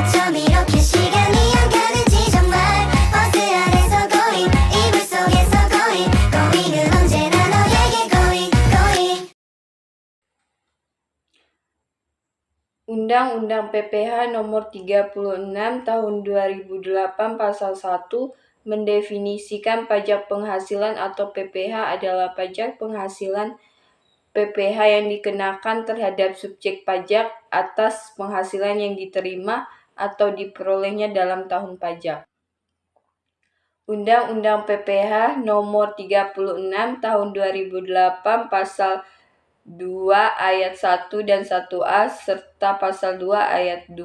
어쩜 이렇게 시간이 안 가는지 정말 버스 안에서 고잉 이불 속에서 고잉은 언제나 너에게 고잉. Undang-Undang PPH Nomor 36 Tahun 2008 Pasal 1 mendefinisikan pajak penghasilan atau PPH adalah pajak penghasilan PPH yang dikenakan terhadap subjek pajak atas penghasilan yang diterima atau diperolehnya dalam tahun pajak. Undang-Undang PPH Nomor 36 Tahun 2008 Pasal 2 ayat 1 dan 1A serta pasal 2 ayat 2,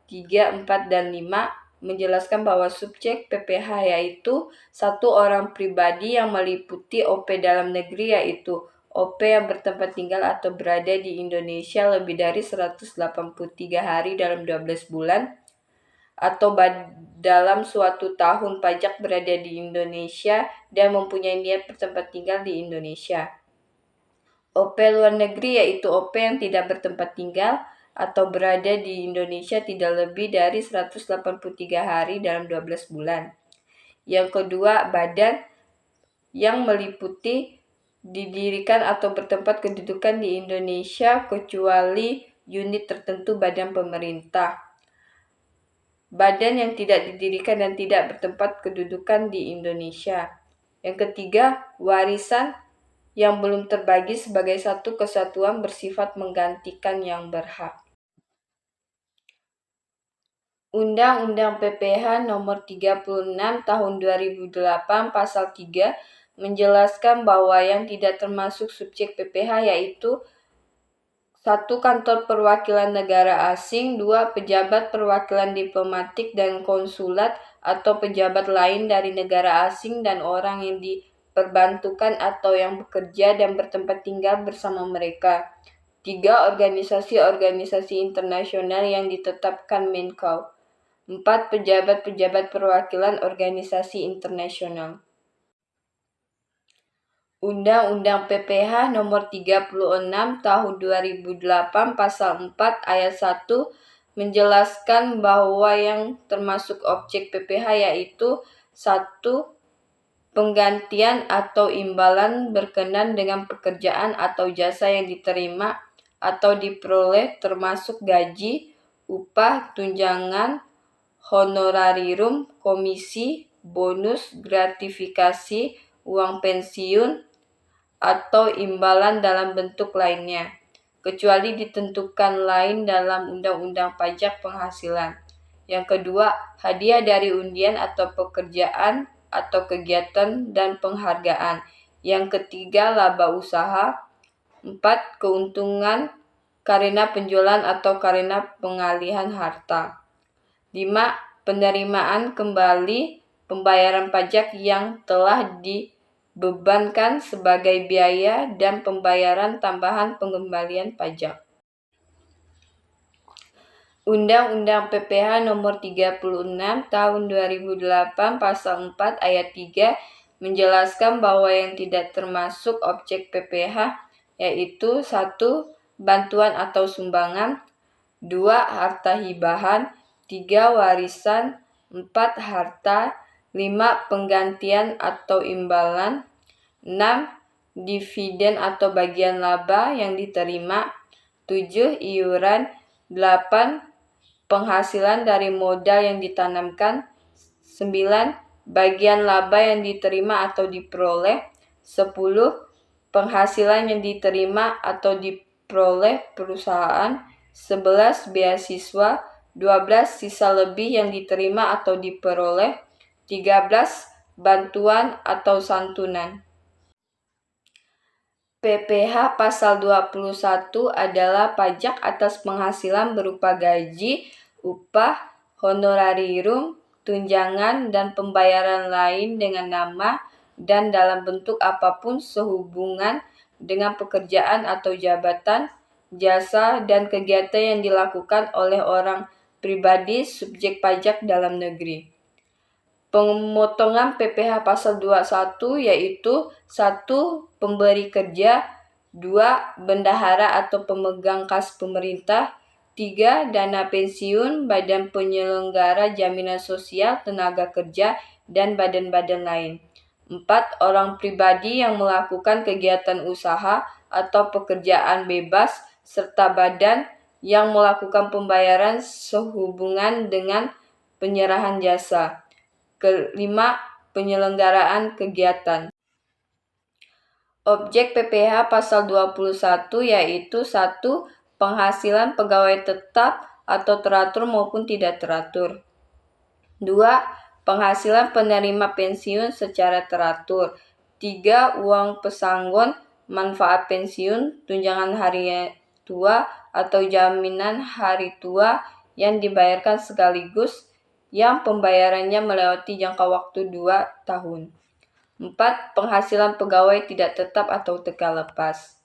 3, 4, dan 5 menjelaskan bahwa subjek PPH yaitu satu orang pribadi yang meliputi OP dalam negeri yaitu OP yang bertempat tinggal atau berada di Indonesia lebih dari 183 hari dalam 12 bulan atau dalam suatu tahun pajak berada di Indonesia dan mempunyai niat bertempat tinggal di Indonesia. OP luar negeri yaitu OP yang tidak bertempat tinggal atau berada di Indonesia tidak lebih dari 183 hari dalam 12 bulan. Yang kedua, badan yang meliputi didirikan atau bertempat kedudukan di Indonesia kecuali unit tertentu badan pemerintah. Badan yang tidak didirikan dan tidak bertempat kedudukan di Indonesia. Yang ketiga, warisan yang belum terbagi sebagai satu kesatuan bersifat menggantikan yang berhak. Undang-Undang PPH Nomor 36 Tahun 2008 Pasal 3 menjelaskan bahwa yang tidak termasuk subjek PPH yaitu 1. Kantor perwakilan negara asing, 2. Pejabat perwakilan diplomatik dan konsulat atau pejabat lain dari negara asing dan orang yang diperbantukan atau yang bekerja dan bertempat tinggal bersama mereka. 3. Organisasi-organisasi internasional yang ditetapkan Menko. 4. Pejabat-pejabat perwakilan organisasi internasional. Undang-Undang PPH Nomor 36 Tahun 2008 Pasal 4 Ayat 1 menjelaskan bahwa yang termasuk objek PPH yaitu 1. Penggantian atau imbalan berkenaan dengan pekerjaan atau jasa yang diterima atau diperoleh termasuk gaji, upah, tunjangan, honorarium, komisi, bonus, gratifikasi, uang pensiun, atau imbalan dalam bentuk lainnya, kecuali ditentukan lain dalam Undang-Undang Pajak Penghasilan. Yang kedua, hadiah dari undian atau pekerjaan atau kegiatan dan penghargaan. Yang ketiga, laba usaha. 4. Keuntungan karena penjualan atau karena pengalihan harta. 5. Penerimaan kembali pembayaran pajak yang telah dibebankan sebagai biaya dan pembayaran tambahan pengembalian pajak. Undang-Undang PPH Nomor 36 Tahun 2008 Pasal 4 Ayat 3 menjelaskan bahwa yang tidak termasuk objek PPH yaitu 1. Bantuan atau sumbangan, 2. Harta hibahan, 3. Warisan, 4. Harta, 5. Penggantian atau imbalan, 6. Dividen atau bagian laba yang diterima, 7. Iuran, 8. Penghasilan dari modal yang ditanamkan, 9. Bagian laba yang diterima atau diperoleh, 10. Penghasilan yang diterima atau diperoleh perusahaan, 11. Beasiswa, 12. Sisa lebih yang diterima atau diperoleh, 13. Bantuan atau santunan. PPH Pasal 21 adalah pajak atas penghasilan berupa gaji, upah, honorarium, tunjangan, dan pembayaran lain dengan nama dan dalam bentuk apapun sehubungan dengan pekerjaan atau jabatan, jasa, dan kegiatan yang dilakukan oleh orang pribadi subjek pajak dalam negeri. Pemotongan PPH Pasal 21 yaitu 1. Pemberi kerja, 2. Bendahara atau pemegang kas pemerintah, 3. Dana pensiun, badan penyelenggara jaminan sosial, tenaga kerja, dan badan-badan lain. 4. Orang pribadi yang melakukan kegiatan usaha atau pekerjaan bebas, serta badan yang melakukan pembayaran sehubungan dengan penyerahan jasa. Kelima, penyelenggaraan kegiatan. Objek PPh pasal 21 yaitu 1. Penghasilan pegawai tetap atau teratur maupun tidak teratur. 2. Penghasilan penerima pensiun secara teratur. 3. Uang pesangon, manfaat pensiun, tunjangan hari tua, atau jaminan hari tua yang dibayarkan sekaligus yang pembayarannya melewati jangka waktu 2 tahun. 4. Penghasilan pegawai tidak tetap atau teka lepas.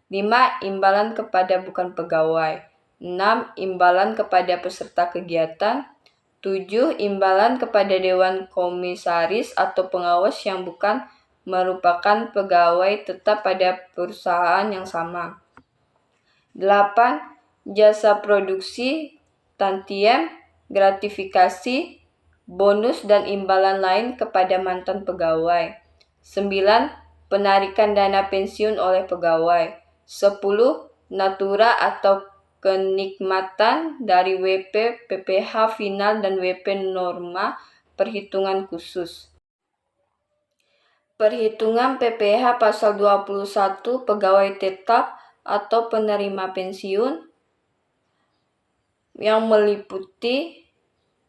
5. Imbalan kepada bukan pegawai. 6. Imbalan kepada peserta kegiatan. 7. Imbalan kepada dewan komisaris atau pengawas yang bukan merupakan pegawai tetap pada perusahaan yang sama. 8. Jasa produksi, tantiem, gratifikasi, bonus dan imbalan lain kepada mantan pegawai. 9. Penarikan dana pensiun oleh pegawai. 10. Natura atau kenikmatan dari WP PPh final dan WP norma perhitungan khusus. Perhitungan PPh pasal 21 pegawai tetap atau penerima pensiun yang meliputi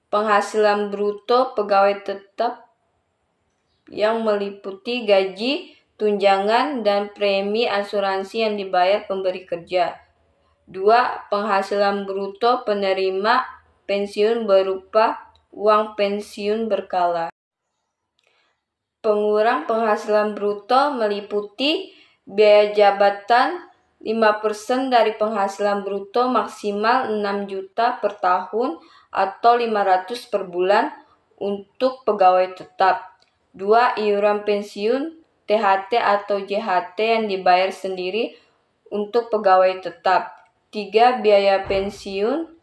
penghasilan bruto pegawai tetap yang meliputi gaji, tunjangan, dan premi asuransi yang dibayar pemberi kerja. 2. Penghasilan bruto penerima pensiun berupa uang pensiun berkala. Pengurang penghasilan bruto meliputi biaya jabatan 5% dari penghasilan bruto maksimal 6 juta per tahun atau 500 per bulan untuk pegawai tetap. 2. Iuran pensiun, THT atau JHT yang dibayar sendiri untuk pegawai tetap. 3. Biaya pensiun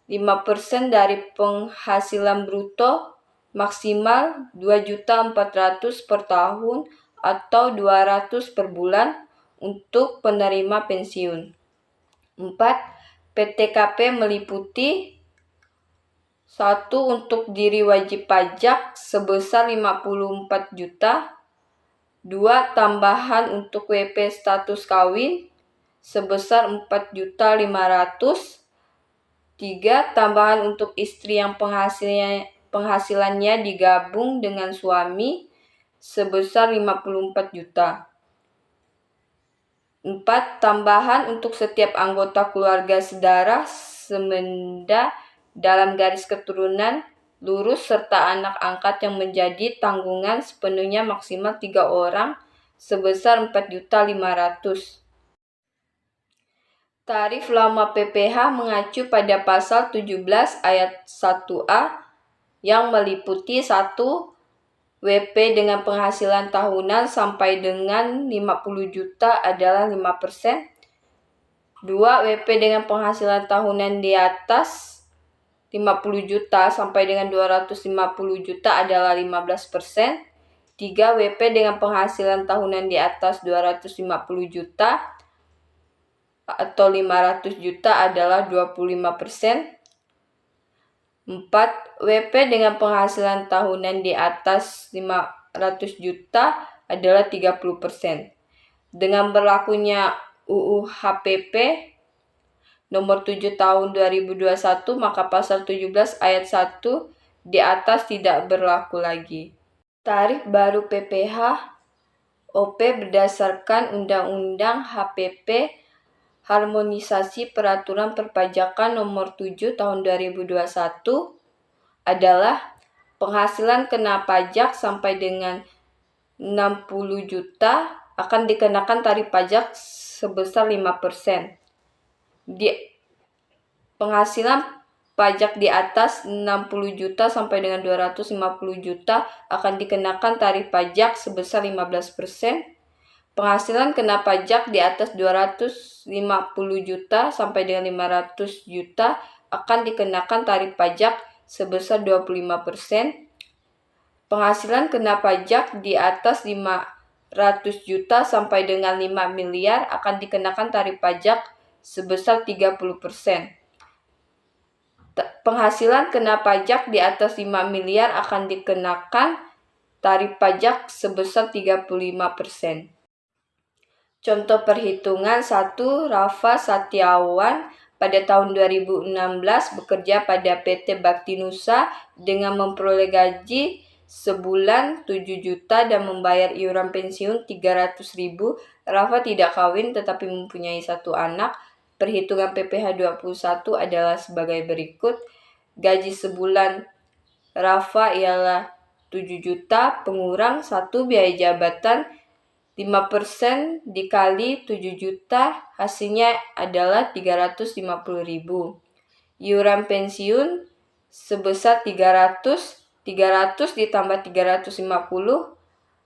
5% dari penghasilan bruto maksimal 2.400.000 per tahun atau 200 per bulan untuk penerima pensiun. 4. PTKP meliputi 1. Untuk diri wajib pajak sebesar 54 juta. 2. Tambahan untuk WP status kawin sebesar 4.500.000. 3. Tambahan untuk istri yang penghasilannya digabung dengan suami sebesar 54 juta. 4. Tambahan untuk setiap anggota keluarga sedarah semenda dalam garis keturunan lurus serta anak angkat yang menjadi tanggungan sepenuhnya maksimal 3 orang sebesar 4.500.000. Tarif lama PPh mengacu pada pasal 17 ayat 1A yang meliputi 1. WP dengan penghasilan tahunan sampai dengan 50 juta adalah 5%. 2. WP dengan penghasilan tahunan di atas 50 juta sampai dengan 250 juta adalah 15%. 3. WP dengan penghasilan tahunan di atas 250 juta atau 500 juta adalah 25%. 4. WP dengan penghasilan tahunan di atas 500 juta adalah 30%. Dengan berlakunya UU HPP nomor 7 tahun 2021, maka pasal 17 ayat 1 di atas tidak berlaku lagi. Tarif baru PPh OP berdasarkan Undang-Undang HPP Harmonisasi Peraturan Perpajakan nomor 7 tahun 2021 adalah penghasilan kena pajak sampai dengan 60 juta akan dikenakan tarif pajak sebesar 5%. Penghasilan pajak di atas 60 juta sampai dengan 250 juta akan dikenakan tarif pajak sebesar 15%. Penghasilan kena pajak di atas 250 juta sampai dengan 500 juta akan dikenakan tarif pajak sebesar 25%. Penghasilan kena pajak di atas 500 juta sampai dengan 5 miliar akan dikenakan tarif pajak sebesar 30%. Penghasilan kena pajak di atas 5 miliar akan dikenakan tarif pajak sebesar 35%. Contoh perhitungan 1. Rafa Satiawan pada tahun 2016 bekerja pada PT Bakti Nusa dengan memperoleh gaji sebulan 7 juta dan membayar iuran pensiun 300.000. Rafa tidak kawin tetapi mempunyai 1 anak. Perhitungan PPh 21 adalah sebagai berikut. Gaji sebulan Rafa ialah 7 juta pengurang 1 biaya jabatan 5% dikali 7 juta hasilnya adalah 350.000. Iuran pensiun sebesar 300 ditambah 350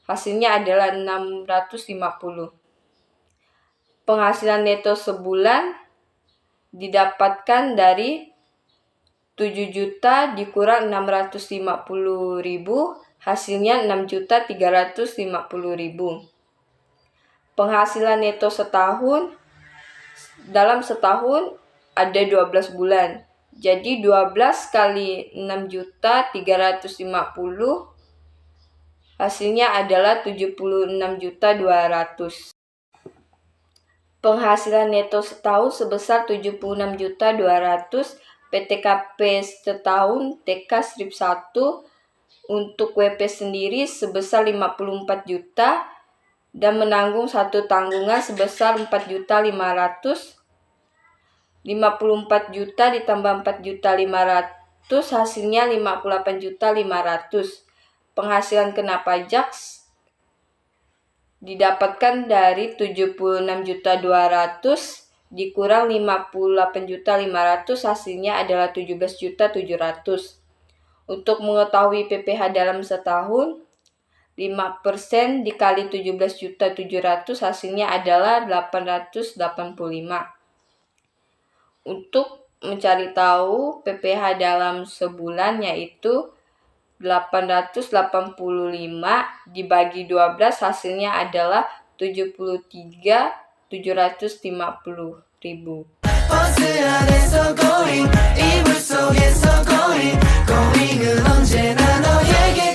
hasilnya adalah 650. Penghasilan neto sebulan didapatkan dari 7 juta dikurang 650.000 hasilnya 6.350.000. Penghasilan neto setahun, dalam setahun ada 12 bulan. Jadi 12 kali 6.350 hasilnya adalah 76.200. Penghasilan neto setahun sebesar 76.200. PTKP setahun TK strip 1 untuk WP sendiri sebesar 54 juta dan menanggung satu tanggungan sebesar 4.500. 54 juta ditambah 4.500 hasilnya 58.500. Penghasilan kena pajak didapatkan dari 76.200 dikurang 58.500 hasilnya adalah 17.700. Untuk mengetahui PPh dalam setahun, 5% dikali 17.700 hasilnya adalah 885. Untuk mencari tahu PPh dalam sebulan yaitu 885 dibagi 12 hasilnya adalah 73.750.000. 버스 안에서 going 이불 속에서 going going은 언제나 너에게